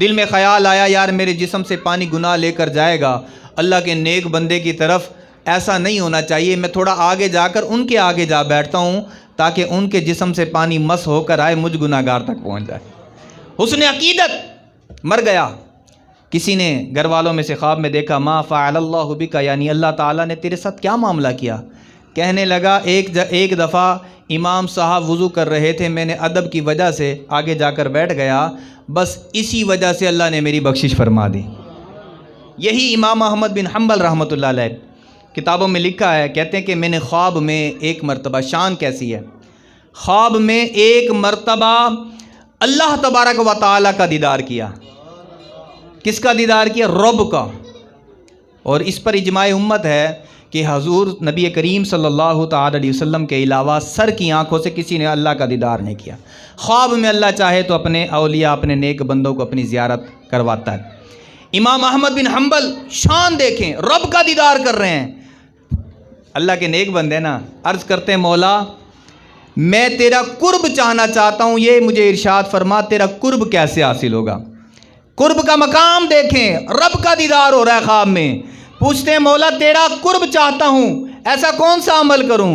دل میں خیال آیا یار میرے جسم سے پانی گناہ لے کر جائے گا اللہ کے نیک بندے کی طرف، ایسا نہیں ہونا چاہیے، میں تھوڑا آگے جا کر ان کے آگے جا بیٹھتا ہوں تاکہ ان کے جسم سے پانی مس ہو کر آئے، مجھ گناہگار تک پہنچ جائے۔ حسن عقیدت مر گیا۔ کسی نے گھر والوں میں سے خواب میں دیکھا ما فعل اللہ بک، یعنی اللہ تعالیٰ نے تیرے ساتھ کیا معاملہ کیا؟ کہنے لگا ایک دفعہ امام صاحب وضو کر رہے تھے، میں نے ادب کی وجہ سے آگے جا کر بیٹھ گیا، بس اسی وجہ سے اللہ نے میری بخشش فرما دی۔ یہی امام احمد بن حنبل رحمۃ اللہ علیہ کتابوں میں لکھا ہے، کہتے ہیں کہ میں نے خواب میں ایک مرتبہ، شان کیسی ہے، خواب میں ایک مرتبہ اللہ تبارک و تعالیٰ کا دیدار کیا۔ کس کا دیدار کیا؟ رب کا۔ اور اس پر اجماع امت ہے کہ حضور نبی کریم صلی اللہ تعالی علیہ وسلم کے علاوہ سر کی آنکھوں سے کسی نے اللہ کا دیدار نہیں کیا۔ خواب میں اللہ چاہے تو اپنے اولیاء، اپنے نیک بندوں کو اپنی زیارت کرواتا ہے۔ امام احمد بن حنبل شان دیکھیں، رب کا دیدار کر رہے ہیں۔ اللہ کے نیک بندے نا، عرض کرتے ہیں مولا میں تیرا قرب چاہنا چاہتا ہوں، یہ مجھے ارشاد فرما تیرا قرب کیسے حاصل ہوگا؟ قرب کا مقام دیکھیں، رب کا دیدار ہو رہا ہے خواب میں، پوچھتے ہیں مولا تیرا قرب چاہتا ہوں، ایسا کون سا عمل کروں؟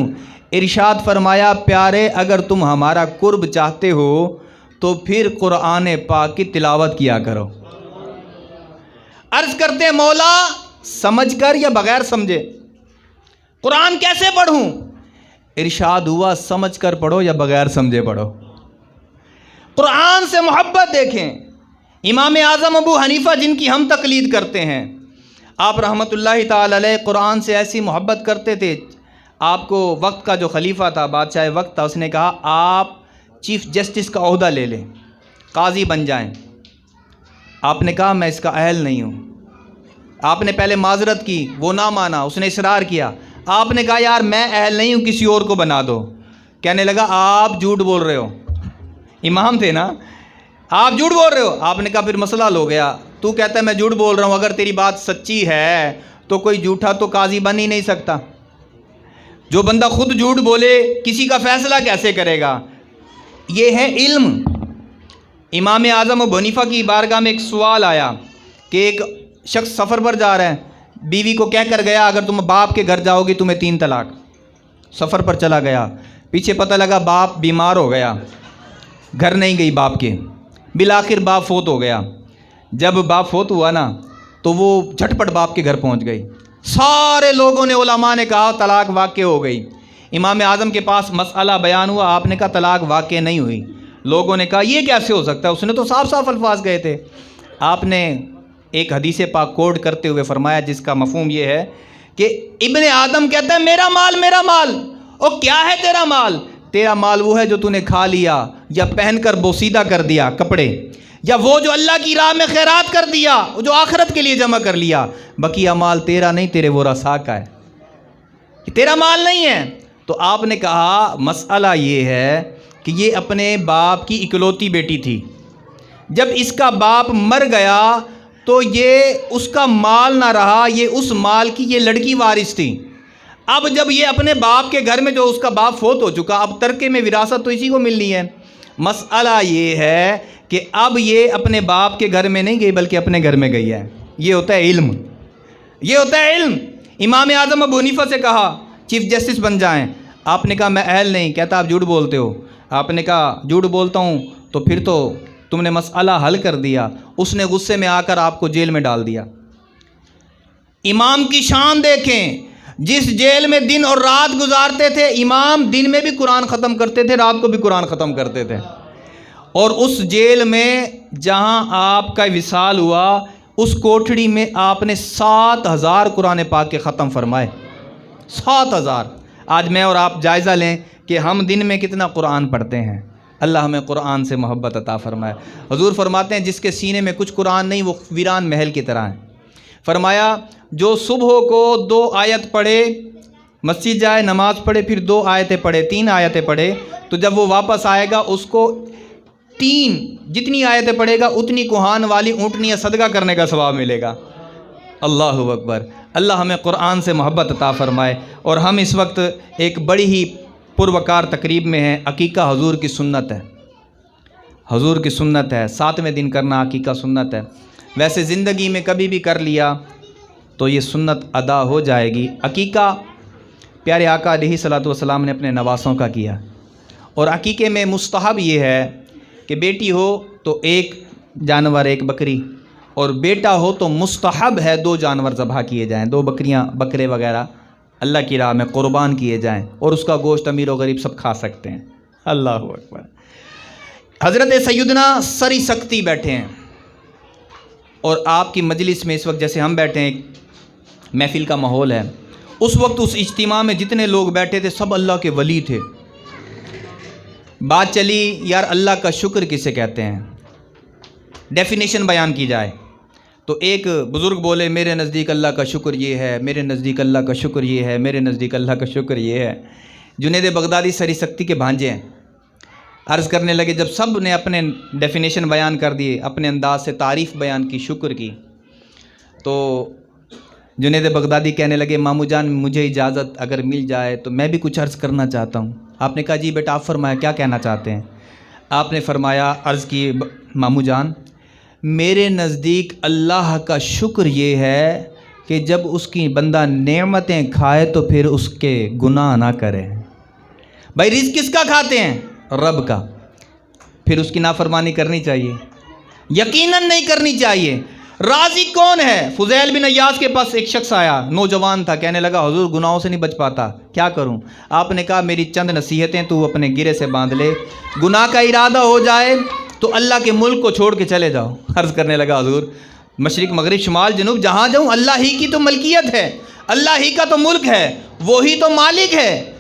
ارشاد فرمایا پیارے اگر تم ہمارا قرب چاہتے ہو تو پھر قرآن پاک کی تلاوت کیا کرو۔ عرض کرتے ہیں مولا سمجھ کر یا بغیر سمجھے قرآن کیسے پڑھوں؟ ارشاد ہوا سمجھ کر پڑھو یا بغیر سمجھے پڑھو۔ قرآن سے محبت دیکھیں، امام اعظم ابو حنیفہ جن کی ہم تقلید کرتے ہیں، آپ رحمۃ اللہ تعالی علیہ قرآن سے ایسی محبت کرتے تھے، آپ کو وقت کا جو خلیفہ تھا، بادشاہ وقت تھا، اس نے کہا آپ چیف جسٹس کا عہدہ لے لیں، قاضی بن جائیں۔ آپ نے کہا میں اس کا اہل نہیں ہوں۔ آپ نے پہلے معذرت کی، وہ نہ مانا، اس نے اصرار کیا۔ آپ نے کہا یار میں اہل نہیں ہوں، کسی اور کو بنا دو۔ کہنے لگا آپ جھوٹ بول رہے ہو، امام تھے نا، آپ جھوٹ بول رہے ہو۔ آپ نے کہا پھر مسئلہ ہو گیا، تو کہتا ہے میں جھوٹ بول رہا ہوں، اگر تیری بات سچی ہے تو کوئی جھوٹا تو قاضی بن ہی نہیں سکتا۔ جو بندہ خود جھوٹ بولے کسی کا فیصلہ کیسے کرے گا؟ یہ ہے علم۔ امام اعظم ابو حنیفہ کی بارگاہ میں ایک سوال آیا کہ ایک شخص سفر پر جا رہا ہے، بیوی کو کہہ کر گیا اگر تم باپ کے گھر جاؤ گی تمہیں 3 طلاق۔ سفر پر چلا گیا، پیچھے پتہ لگا باپ بیمار ہو گیا، گھر نہیں گئی باپ کے، بالآخر باپ فوت ہو گیا۔ جب باپ فوت ہوا نا تو وہ جھٹپٹ باپ کے گھر پہنچ گئی۔ سارے لوگوں نے، علماء نے کہا طلاق واقع ہو گئی۔ امام اعظم کے پاس مسئلہ بیان ہوا، آپ نے کہا طلاق واقع نہیں ہوئی۔ لوگوں نے کہا یہ کیسے ہو سکتا ہے، اس نے تو صاف صاف الفاظ گئے تھے۔ آپ نے ایک حدیث پاک کوٹ کرتے ہوئے فرمایا جس کا مفہوم یہ ہے کہ ابن آدم کہتا ہے میرا مال میرا مال، اور کیا ہے تیرا مال؟ تیرا مال وہ ہے جو تو نے کھا لیا یا پہن کر بوسیدہ کر دیا کپڑے، یا وہ جو اللہ کی راہ میں خیرات کر دیا، جو آخرت کے لیے جمع کر لیا۔ بقیہ مال تیرا نہیں، تیرے ورثاء کا ہے، یہ تیرا مال نہیں ہے۔ تو آپ نے کہا مسئلہ یہ ہے کہ یہ اپنے باپ کی اکلوتی بیٹی تھی، جب اس کا باپ مر گیا تو یہ اس کا مال نہ رہا، یہ اس مال کی یہ لڑکی وارث تھی۔ اب جب یہ اپنے باپ کے گھر میں، جو اس کا باپ فوت ہو چکا، اب ترکے میں وراثت تو اسی کو ملنی ہے۔ مسئلہ یہ ہے کہ اب یہ اپنے باپ کے گھر میں نہیں گئی بلکہ اپنے گھر میں گئی ہے۔ یہ ہوتا ہے علم، یہ ہوتا ہے علم۔ امام اعظم ابو حنیفہ سے کہا چیف جسٹس بن جائیں، آپ نے کہا میں اہل نہیں۔ کہتا آپ جھوٹ بولتے ہو۔ آپ نے کہا جھوٹ بولتا ہوں تو پھر تو تم نے مسئلہ حل کر دیا۔ اس نے غصے میں آ کر آپ کو جیل میں ڈال دیا۔ امام کی شان دیکھیں، جس جیل میں دن اور رات گزارتے تھے، امام دن میں بھی قرآن ختم کرتے تھے، رات کو بھی قرآن ختم کرتے تھے۔ اور اس جیل میں جہاں آپ کا وصال ہوا، اس کوٹھڑی میں آپ نے 7000 قرآن پاک کے ختم فرمائے۔ 7000۔ آج میں اور آپ جائزہ لیں کہ ہم دن میں کتنا قرآن پڑھتے ہیں۔ اللہ ہمیں قرآن سے محبت عطا فرمائے۔ حضور فرماتے ہیں جس کے سینے میں کچھ قرآن نہیں وہ ویران محل کی طرح ہے۔ فرمایا جو صبح کو 2 آیت پڑھے، مسجد جائے نماز پڑھے، پھر 2 آیتیں پڑھے، 3 آیتیں پڑھے، تو جب وہ واپس آئے گا اس کو 3 جتنی آیتیں پڑھے گا اتنی کوہان والی اونٹنیاں صدقہ کرنے کا ثواب ملے گا۔ اللہ اکبر۔ اللہ ہمیں قرآن سے محبت عطا فرمائے۔ اور ہم اس وقت ایک بڑی ہی پروکار تقریب میں ہیں، عقیقہ حضور کی سنت ہے۔ حضور کی سنت ہے، 7ویں دن کرنا عقیقہ سنت ہے۔ ویسے زندگی میں کبھی بھی کر لیا تو یہ سنت ادا ہو جائے گی۔ عقیقہ پیارے آقا علیہ الصلوۃ والسلام نے اپنے نواسوں کا کیا، اور عقیقے میں مستحب یہ ہے کہ بیٹی ہو تو ایک جانور، ایک بکری، اور بیٹا ہو تو مستحب ہے 2 جانور ذبح کیے جائیں، 2 بکریاں، بکرے وغیرہ اللہ کی راہ میں قربان کیے جائیں، اور اس کا گوشت امیر و غریب سب کھا سکتے ہیں۔ اللہ اکبر۔ حضرت سیدنا سری سکتی بیٹھے ہیں، اور آپ کی مجلس میں اس وقت جیسے ہم بیٹھے ہیں، محفل کا ماحول ہے، اس وقت اس اجتماع میں جتنے لوگ بیٹھے تھے سب اللہ کے ولی تھے۔ بات چلی یار اللہ کا شکر کسے کہتے ہیں، ڈیفینیشن بیان کی جائے، تو ایک بزرگ بولے میرے نزدیک اللہ کا شکر یہ ہے، میرے نزدیک اللہ کا شکر یہ ہے، میرے نزدیک اللہ کا شکر یہ ہے۔ جنید بغدادی سری سکتی کے بھانجے ہیں، عرض کرنے لگے، جب سب نے اپنے ڈیفینیشن بیان کر دیے، اپنے انداز سے تعریف بیان کی، شکر کی، تو جنید بغدادی کہنے لگے ماموں جان مجھے اجازت اگر مل جائے تو میں بھی کچھ عرض کرنا چاہتا ہوں۔ آپ نے کہا جی بیٹا آپ فرمایا کیا کہنا چاہتے ہیں؟ آپ نے فرمایا، عرض کی ماموں جان میرے نزدیک اللہ کا شکر یہ ہے کہ جب اس کی بندہ نعمتیں کھائے تو پھر اس کے گناہ نہ کرے۔ بھائی رزق کس کا کھاتے ہیں؟ رب کا، پھر اس کی نافرمانی کرنی چاہیے؟ یقیناً نہیں کرنی چاہیے۔ رازق کون ہے؟ فضیل بن عیاض کے پاس ایک شخص آیا، نوجوان تھا، کہنے لگا حضور گناہوں سے نہیں بچ پاتا، کیا کروں؟ آپ نے کہا میری چند نصیحتیں تو اپنے گرے سے باندھ لے، گناہ کا ارادہ ہو جائے تو اللہ کے ملک کو چھوڑ کے چلے جاؤ۔ عرض کرنے لگا حضور مشرق مغرب شمال جنوب جہاں جاؤں اللہ ہی کی تو ملکیت ہے، اللہ ہی کا تو ملک ہے، وہی تو مالک ہے،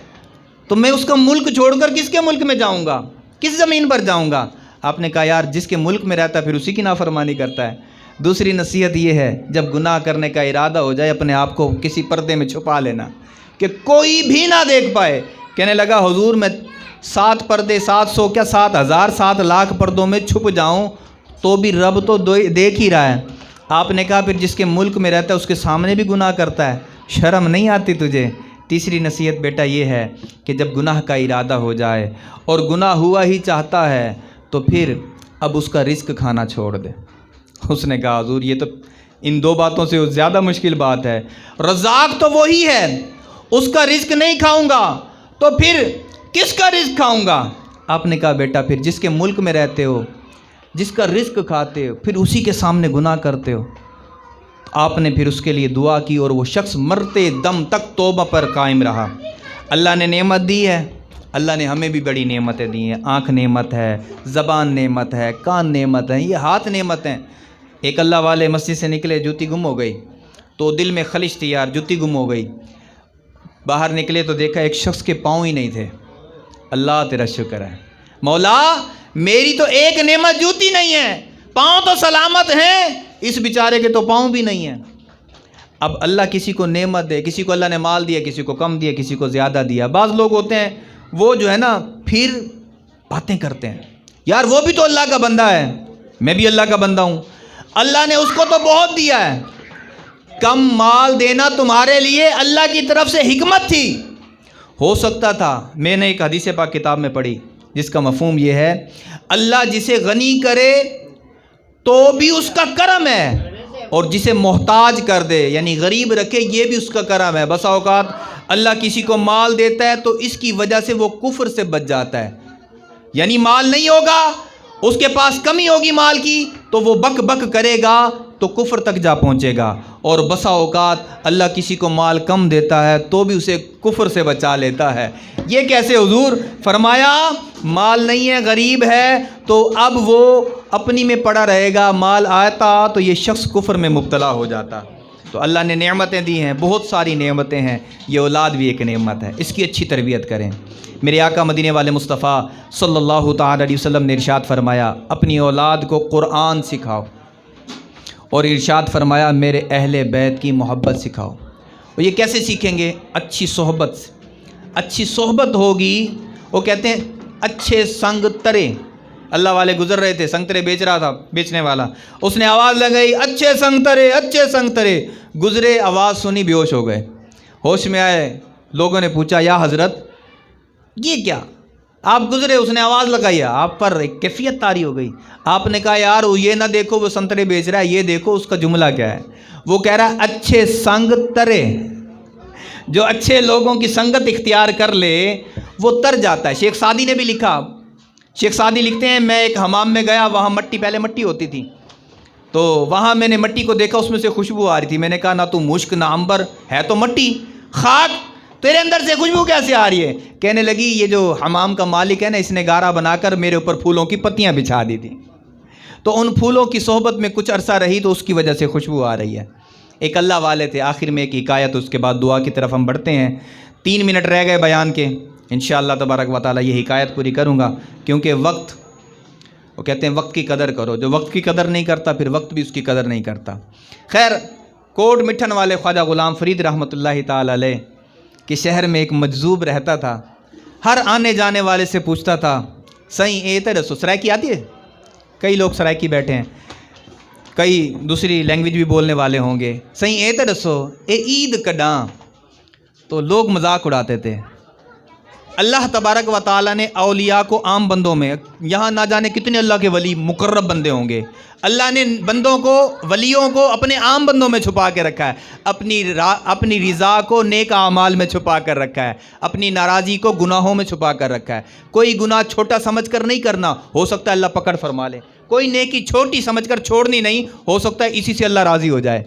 تو میں اس کا ملک چھوڑ کر کس کے ملک میں جاؤں گا، کس زمین پر جاؤں گا؟ آپ نے کہا یار جس کے ملک میں رہتا ہے پھر اسی کی نافرمانی کرتا ہے۔ دوسری نصیحت یہ ہے جب گناہ کرنے کا ارادہ ہو جائے اپنے آپ کو کسی پردے میں چھپا لینا کہ کوئی بھی نہ دیکھ پائے۔ کہنے لگا حضور میں 7 پردے، 700 کیا 7000 7 لاکھ پردوں میں چھپ جاؤں تو بھی رب تو دیکھ ہی رہا ہے۔ آپ نے کہا پھر جس کے ملک میں رہتا ہے اس کے سامنے بھی گناہ کرتا ہے، شرم نہیں آتی تجھے؟ تیسری نصیحت بیٹا یہ ہے کہ جب گناہ کا ارادہ ہو جائے اور گناہ ہوا ہی چاہتا ہے تو پھر اب اس کا رزق کھانا چھوڑ دے۔ اس نے کہا حضور یہ تو ان 2 باتوں سے زیادہ مشکل بات ہے، رزاق تو وہی ہے، اس کا رزق نہیں کھاؤں گا تو پھر کس کا رزق کھاؤں گا؟ آپ نے کہا بیٹا پھر جس کے ملک میں رہتے ہو، جس کا رزق کھاتے ہو، پھر اسی کے سامنے گناہ کرتے ہو۔ آپ نے پھر اس کے لیے دعا کی اور وہ شخص مرتے دم تک توبہ پر قائم رہا۔ اللہ نے نعمت دی ہے، اللہ نے ہمیں بھی بڑی نعمتیں دی ہیں، آنکھ نعمت ہے، زبان نعمت ہے، کان نعمت ہے، یہ ہاتھ نعمت ہیں۔ ایک اللہ والے مسجد سے نکلے، جوتی گم ہو گئی تو دل میں خلش تھی یار جوتی گم ہو گئی، باہر نکلے تو دیکھا ایک شخص کے پاؤں ہی نہیں تھے۔ اللہ تیرا شکر ہے مولا، میری تو ایک نعمت جوتی نہیں ہے، پاؤں تو سلامت ہیں، اس بیچارے کے تو پاؤں بھی نہیں ہیں۔ اب اللہ کسی کو نعمت دے، کسی کو اللہ نے مال دیا، کسی کو کم دیا، کسی کو زیادہ دیا۔ بعض لوگ ہوتے ہیں وہ جو ہے نا پھر باتیں کرتے ہیں، یار وہ بھی تو اللہ کا بندہ ہے، میں بھی اللہ کا بندہ ہوں، اللہ نے اس کو تو بہت دیا ہے۔ کم مال دینا تمہارے لیے اللہ کی طرف سے حکمت تھی، ہو سکتا تھا۔ میں نے ایک حدیث پاک کتاب میں پڑھی جس کا مفہوم یہ ہے اللہ جسے غنی کرے تو بھی اس کا کرم ہے، اور جسے محتاج کر دے یعنی غریب رکھے یہ بھی اس کا کرم ہے۔ بسا اوقات اللہ کسی کو مال دیتا ہے تو اس کی وجہ سے وہ کفر سے بچ جاتا ہے، یعنی مال نہیں ہوگا، اس کے پاس کمی ہوگی مال کی تو وہ بک بک کرے گا تو کفر تک جا پہنچے گا، اور بسا اوقات اللہ کسی کو مال کم دیتا ہے تو بھی اسے کفر سے بچا لیتا ہے۔ یہ کیسے حضور؟ فرمایا مال نہیں ہے، غریب ہے تو اب وہ اپنی میں پڑا رہے گا، مال آتا تو یہ شخص کفر میں مبتلا ہو جاتا۔ تو اللہ نے نعمتیں دی ہیں، بہت ساری نعمتیں ہیں، یہ اولاد بھی ایک نعمت ہے، اس کی اچھی تربیت کریں۔ میرے آقا مدینے والے مصطفیٰ صلی اللہ تعالی علیہ وسلم نے ارشاد فرمایا اپنی اولاد کو قرآن سکھاؤ، اور ارشاد فرمایا میرے اہل بیت کی محبت سکھاؤ۔ اور یہ کیسے سیکھیں گے؟ اچھی صحبت سے۔ اچھی صحبت ہوگی، وہ کہتے ہیں اچھے سنگ ترے۔ اللہ والے گزر رہے تھے، سنگ ترے بیچ رہا تھا بیچنے والا، اس نے آواز لگائی اچھے سنگ ترے، اچھے سنگ ترے، گزرے، آواز سنی، بے ہوش ہو گئے۔ ہوش میں آئے، لوگوں نے پوچھا یا حضرت یہ کیا؟ آپ گزرے، اس نے آواز لگائی، آپ پر ایک کیفیت طاری ہو گئی. آپ نے کہا یار یہ نہ دیکھو وہ سنترے بیچ رہا ہے، یہ دیکھو اس کا جملہ کیا ہے. وہ کہہ رہا ہے اچھے سنگ ترے، جو اچھے لوگوں کی سنگت اختیار کر لے وہ تر جاتا ہے. شیخ سعدی نے بھی لکھا، شیخ سعدی لکھتے ہیں میں ایک حمام میں گیا، وہاں مٹی، پہلے مٹی ہوتی تھی، تو وہاں میں نے مٹی کو دیکھا، اس میں سے خوشبو آ رہی تھی. میں نے کہا نہ تو مشک نہ عنبر، ہے تو مٹی، خاک، تیرے اندر سے خوشبو کیسے آ رہی ہے؟ کہنے لگی یہ جو حمام کا مالک ہے نا، اس نے گارا بنا کر میرے اوپر پھولوں کی پتیاں بچھا دی تھی، تو ان پھولوں کی صحبت میں کچھ عرصہ رہی تو اس کی وجہ سے خوشبو آ رہی ہے. ایک اللہ والے تھے. آخر میں ایک حکایت، اس کے بعد دعا کی طرف ہم بڑھتے ہیں. 3 منٹ رہ گئے بیان کے، انشاءاللہ تبارک و تعالی یہ حکایت پوری کروں گا، کیونکہ وقت، وہ کہتے ہیں وقت کی قدر کرو، جو وقت کی قدر نہیں کرتا پھر وقت بھی اس کی قدر نہیں کرتا. خیر، کوٹ مٹھن والے خواجہ غلام فرید رحمۃ اللہ تعالی علیہ کہ شہر میں ایک مجذوب رہتا تھا. ہر آنے جانے والے سے پوچھتا تھا سائیں اے تے دسو سرائکی آتی ہے؟ کئی لوگ سرائکی بیٹھے ہیں، کئی دوسری لینگویج بھی بولنے والے ہوں گے. سائیں اے تے دسو اے عید کڈاں؟ تو لوگ مذاق اڑاتے تھے. اللہ تبارک و تعالیٰ نے اولیاء کو عام بندوں میں، یہاں نہ جانے کتنے اللہ کے ولی مقرب بندے ہوں گے، اللہ نے بندوں کو، ولیوں کو اپنے عام بندوں میں چھپا کے رکھا ہے، اپنی رضا کو نیک اعمال میں چھپا کر رکھا ہے، اپنی ناراضی کو گناہوں میں چھپا کر رکھا ہے. کوئی گناہ چھوٹا سمجھ کر نہیں کرنا، ہو سکتا ہے اللہ پکڑ فرما لے. کوئی نیکی چھوٹی سمجھ کر چھوڑنی نہیں، ہو سکتا ہے اسی سے اللہ راضی ہو جائے.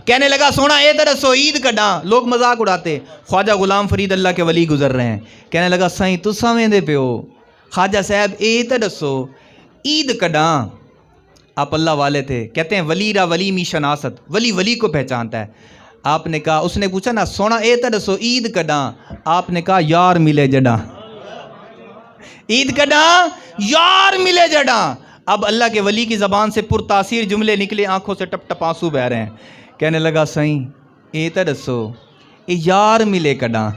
کہنے لگا سونا اے درسو عید کڈاں؟ لوگ مذاق اڑاتے. خواجہ غلام فرید اللہ کے ولی گزر رہے ہیں. کہنے لگا سائیں تو سمجھدے پیو خواجہ صاحب اے تے دسو عید کڈاں؟ آپ اللہ والے تھے. کہتے ہیں ولی را ولی می شناست، ولی ولی کو پہچانتا ہے. آپ نے کہا، اس نے پوچھا نا سونا اے تے دسو عید کڈاں؟ آپ نے کہا یار ملے جڈاں. عید کڈاں؟ یار ملے جڈاں. اب اللہ کے ولی کی زبان سے پرتاثیر جملے نکلے، آنکھوں سے ٹپ ٹپ آنسو بہ رہے ہیں. کہنے لگا سائیں اے تے دسو اے یار ملے کڈاں؟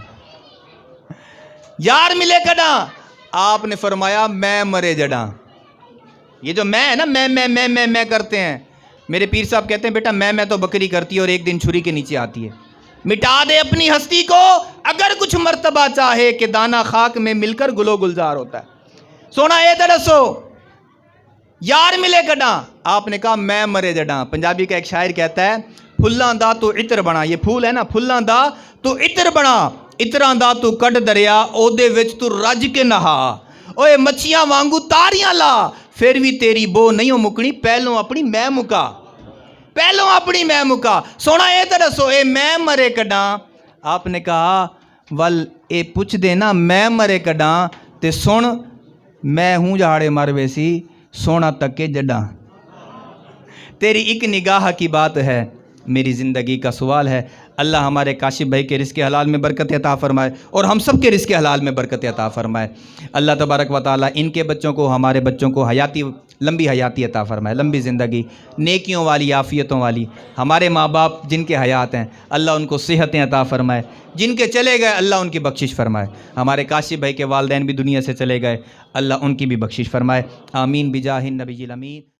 یار ملے کڈاں؟ آپ نے فرمایا میں مرے جڈاں. یہ جو میں ہے نا، میں کرتے ہیں، میرے پیر صاحب کہتے ہیں بیٹا میں تو بکری کرتی ہے اور ایک دن چھری کے نیچے آتی ہے. مٹا دے اپنی ہستی کو اگر کچھ مرتبہ چاہے کہ دانہ خاک میں مل کر گلو گلزار ہوتا ہے. سونا اے تے دسو یار ملے کڈاں؟ آپ نے کہا میں مرے جڈاں. پنجابی کا ایک شاعر کہتا ہے پھلاں دا تو عطر بنا، یہ پھول ہے نا، پھلاں دا تو عطر بنا، عطراں دا تو کڈ دریا او دے وچ تو رج کے نہا، اوے مچھیاں وانگو تاریاں لا پھر بھی تیری بو نہیں ہو مکنی، پہلوں اپنی میں مکا، پہلوں اپنی میں مکا. سونا اے تے دسو اے میں مرے کڈاں؟ آپ نے کہا ول اے پوچھ دے نا میں مرے کڈاں تے سن میں ہوں جہاڑے مر ویسی سونا تک کے جڈاں. تیری ایک نگاہ کی بات ہے میری زندگی کا سوال ہے. اللہ ہمارے کاشف بھائی کے رزق حلال میں برکت عطا فرمائے اور ہم سب کے رزق حلال میں برکت عطا فرمائے. اللہ تبارک و تعالیٰ ان کے بچوں کو، ہمارے بچوں کو لمبی حیاتی عطا فرمائے، لمبی زندگی، نیکیوں والی، عافیتوں والی. ہمارے ماں باپ جن کے حیات ہیں اللہ ان کو صحتیں عطا فرمائے، جن کے چلے گئے اللہ ان کی بخشش فرمائے. ہمارے کاشف بھائی کے والدین بھی دنیا سے چلے گئے، اللہ ان کی بھی بخشش فرمائے. آمین بجاہ النبی الامین.